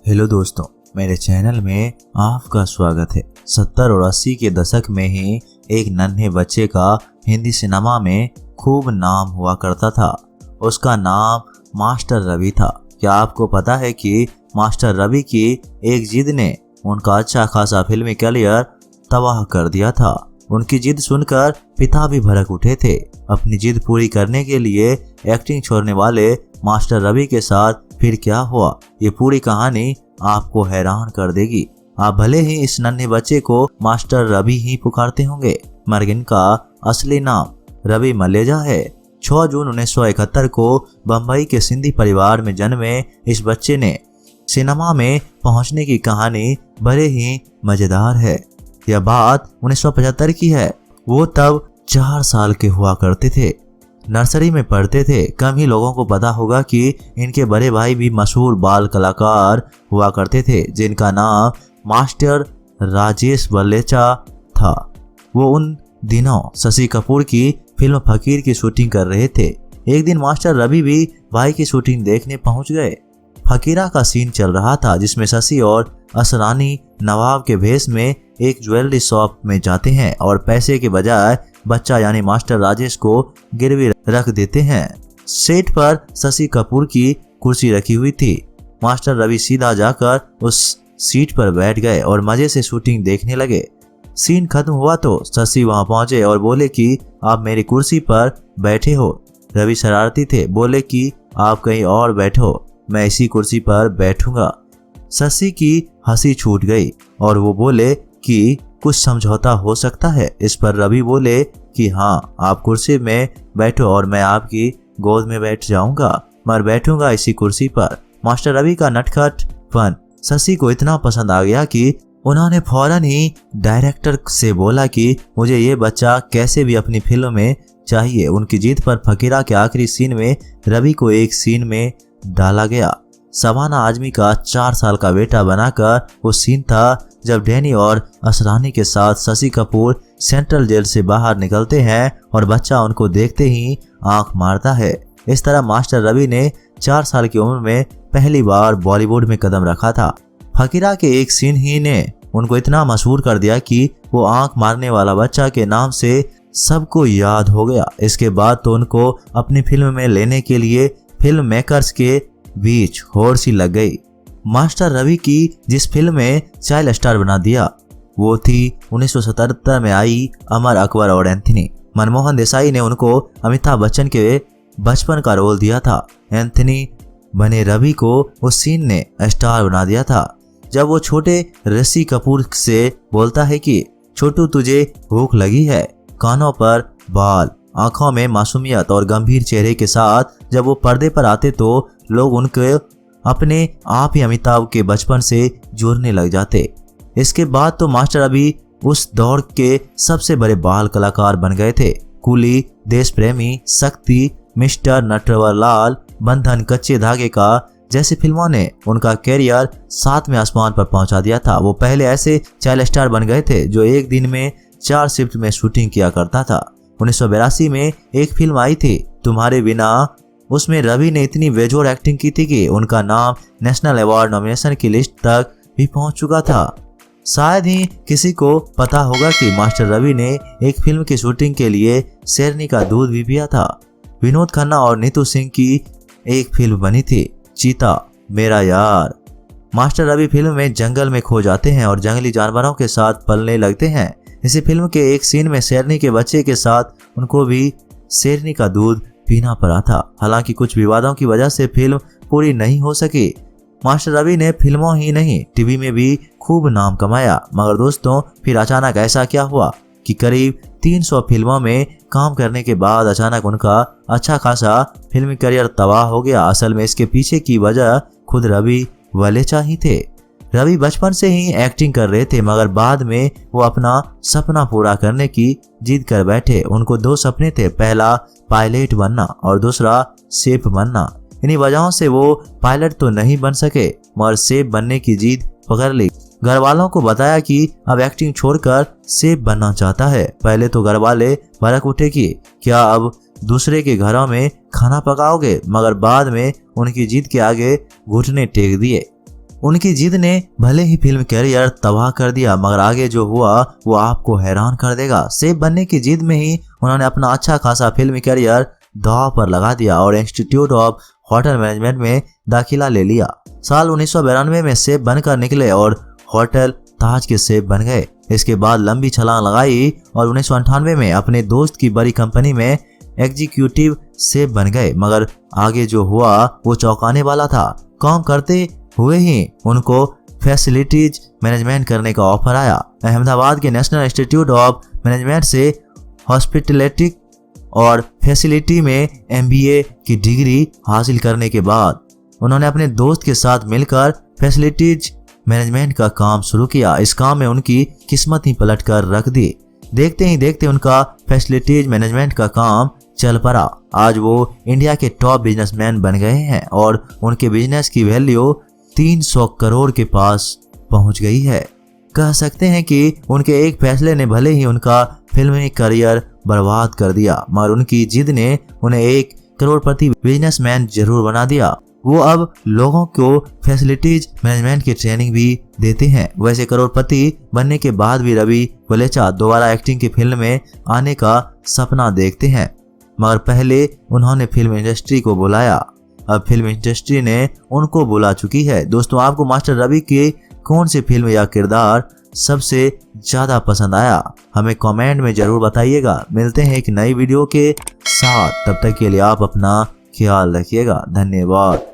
Hello दोस्तों, मेरे channel में आपका स्वागत है। 70 और 80 के दशक में ही एक नन्हे बच्चे का हिंदी सिनेमा में खूब नाम हुआ करता था। उसका नाम मास्टर रवि था। क्या आपको पता है कि मास्टर रवि की एक जिद ने उनका अच्छा खासा फिल्मी करियर तबाह कर दिया था। उनकी जिद सुनकर पिता भी भड़क उठे थे। अपनी जिद पूरी करने के लिए एक्टिंग छोड़ने वाले मास्टर रवि के साथ फिर क्या हुआ, ये पूरी कहानी आपको हैरान कर देगी। आप भले ही इस नन्हे बच्चे को मास्टर रवि ही पुकारते होंगे, मगर इनका असली नाम रवि मलेजा है। 6 जून 1971 को बम्बई के सिंधी परिवार में जन्मे इस बच्चे ने सिनेमा में पहुंचने की कहानी बड़े ही मजेदार है। यह बात 1975 की है। वो तब 4 साल के हुआ करते थे, नर्सरी में पढ़ते थे। कम ही लोगों को पता होगा कि इनके बड़े भाई भी मशहूर बाल कलाकार हुआ करते थे, जिनका नाम मास्टर राजेश वलेचा था। वो उन दिनों शशि कपूर की फिल्म फकीर की शूटिंग कर रहे थे। एक दिन मास्टर रवि भी भाई की शूटिंग देखने पहुंच गए। फकीरा का सीन चल रहा था, जिसमें शशि और असरानी नवाब के भेष में एक ज्वेलरी शॉप में जाते हैं और पैसे के बजाय बच्चा यानी मास्टर राजेश को गिरवी रख देते हैं। सेट पर शशि कपूर की कुर्सी रखी हुई थी। मास्टर रवि सीधा जाकर उस सीट पर बैठ गए और मजे से शूटिंग देखने लगे। सीन खत्म हुआ तो शशि वहां पहुंचे और बोले कि आप मेरी कुर्सी पर बैठे हो। रवि शरारती थे, बोले कि आप कहीं और बैठो, मैं इसी कुर्सी पर बैठूंगा। शशि की हंसी छूट गई और वो बोले कि कुछ समझौता हो सकता है। इस पर रवि बोले कि हाँ, आप कुर्सी में बैठो और मैं आपकी गोद में बैठ जाऊंगा, मगर बैठूंगा इसी कुर्सी पर। मास्टर रवि का नटखटपन शशि को इतना पसंद आ गया कि उन्होंने फौरन ही डायरेक्टर से बोला कि मुझे ये बच्चा कैसे भी अपनी फिल्म में चाहिए। उनकी जीत पर फकीरा के आखिरी सीन में रवि को एक सीन में डाला गया। शबाना आजमी का 4 साल का बेटा बनाकर वो सीन था जब डैनी और असरानी के साथ शशि कपूर सेंट्रल जेल से बाहर निकलते हैं और बच्चा उनको देखते ही आंख मारता है। इस तरह मास्टर रवि ने 4 साल की उम्र में पहली बार बॉलीवुड में कदम रखा था। फकीरा के एक सीन ही ने उनको इतना मशहूर कर दिया कि वो आंख मारने वाला बच्चा के नाम से सबको याद हो गया। इसके बाद तो उनको अपनी फिल्म में लेने के लिए फिल्म मेकर्स के बीच होड़ सी लग गई। मास्टर रवि की जिस फिल्म में चाइल्ड स्टार बना दिया वो थी 1977 में आई अमर अकबर और एंथनी। मनमोहन देसाई ने उनको अमिताभ बच्चन के बचपन का रोल दिया था। एंथनी बने रवि को उस सीन ने स्टार बना दिया था जब वो छोटे ऋषि कपूर से बोलता है कि छोटू तुझे भूख लगी है। कानों पर बाल, आंखों में मासूमियत और गंभीर चेहरे के साथ जब वो पर्दे पर आते तो लोग उनके अपने आप ही अमिताभ के बचपन से जोड़ने लग जाते। इसके बाद तो मास्टर रवि उस दौर के सबसे बड़े बाल कलाकार बन गए थे। कूली, देश प्रेमी, शक्ति, मिस्टर नटवरलाल, बंधन, कच्चे धागे का जैसी फिल्मों ने उनका कैरियर 7वें आसमान पर पहुंचा दिया था। वो पहले ऐसे चाइल्ड स्टार बन गए थे जो एक दिन में 4 शिफ्ट में शूटिंग किया करता था। 1982 में एक फिल्म आई थी तुम्हारे बिना। उसमें रवि ने इतनी बेजोड़ एक्टिंग की थी कि उनका नाम नेशनल अवार्ड नॉमिनेशन की लिस्ट तक भी पहुंच चुका था। शायद ही किसी को पता होगा कि मास्टर रवि ने एक फिल्म की शूटिंग के लिए शेरनी का दूध भी पिया था। विनोद खन्ना और नीतू सिंह की एक फिल्म बनी थी चीता मेरा यार। मास्टर रवि फिल्म में जंगल में खो जाते हैं और जंगली जानवरों के साथ पलने लगते हैं। इसी फिल्म के एक सीन में शेरनी के बच्चे के साथ उनको भी शेरनी का दूध पीना पड़ा था। हालांकि कुछ विवादों की वजह से फिल्म पूरी नहीं हो सकी। मास्टर रवि ने फिल्मों ही नहीं टीवी में भी खूब नाम कमाया। मगर दोस्तों, फिर अचानक ऐसा क्या हुआ कि करीब 300 फिल्मों में काम करने के बाद अचानक उनका अच्छा खासा फिल्मी करियर तबाह हो गया। असल में इसके पीछे की वजह खुद रवि वलेचा ही थे। रवि बचपन से ही एक्टिंग कर रहे थे, मगर बाद में वो अपना सपना पूरा करने की जिद कर बैठे। उनको 2 सपने थे, पहला पायलट बनना और दूसरा शेफ बनना। इन्हीं वजहों से वो पायलट तो नहीं बन सके, मगर शेफ बनने की जिद पकड़ ली। घर वालों को बताया कि अब एक्टिंग छोड़कर शेफ बनना चाहता है। पहले तो घर वाले भड़क उठे कि क्या अब दूसरे के घरों में खाना पकाओगे, मगर बाद में उनकी जिद के आगे घुटने टेक दिए। उनकी जिद ने भले ही फिल्म कैरियर तबाह कर दिया, मगर आगे जो हुआ वो आपको हैरान कर देगा। सेफ बनने की जिद में ही उन्होंने अपना अच्छा खासा फिल्मी कैरियर दांव पर लगा दिया और इंस्टीट्यूट ऑफ होटल मैनेजमेंट में दाखिला ले लिया। साल 1992 में सेफ बनकर निकले और होटल ताज के सेफ बन गए। इसके बाद लंबी छलांग लगाई और 1998 में अपने दोस्त की बड़ी कंपनी में एग्जीक्यूटिव सेफ बन गए, मगर आगे जो हुआ वो चौंकाने वाला था। काम करते हुए ही उनको फैसिलिटीज मैनेजमेंट करने का ऑफर आया। अहमदाबाद के नेशनल इंस्टीट्यूट ऑफ मैनेजमेंट से हॉस्पिटैलिटी और फैसिलिटी में MBA की डिग्री हासिल करने के बाद उन्होंने अपने दोस्त के साथ मिलकर फैसिलिटीज मैनेजमेंट का काम शुरू किया। इस काम में उनकी किस्मत ही पलट कर रख दी। देखते ही देखते उनका फैसिलिटीज मैनेजमेंट का काम चल पड़ा। आज वो इंडिया के टॉप बिजनेसमैन बन गए हैं और उनके बिजनेस की वैल्यू 300 करोड़ के पास पहुंच गई है। कह सकते हैं कि उनके एक फैसले ने भले ही उनका फिल्मी करियर बर्बाद कर दिया, मगर उनकी जिद ने उन्हें 1 करोड़पति बिजनेसमैन जरूर बना दिया। वो अब लोगों को फैसिलिटीज मैनेजमेंट की ट्रेनिंग भी देते हैं। वैसे करोड़पति बनने के बाद भी रवि वलेचा दोबारा एक्टिंग की फिल्म में आने का सपना देखते हैं, मगर पहले उन्होंने फिल्म इंडस्ट्री को बुलाया। अब फिल्म इंडस्ट्री ने उनको बुला चुकी है। दोस्तों, आपको मास्टर रवि की कौन सी फिल्म या किरदार सबसे ज्यादा पसंद आया, हमें कमेंट में जरूर बताइएगा। मिलते हैं एक नई वीडियो के साथ, तब तक के लिए आप अपना ख्याल रखिएगा। धन्यवाद।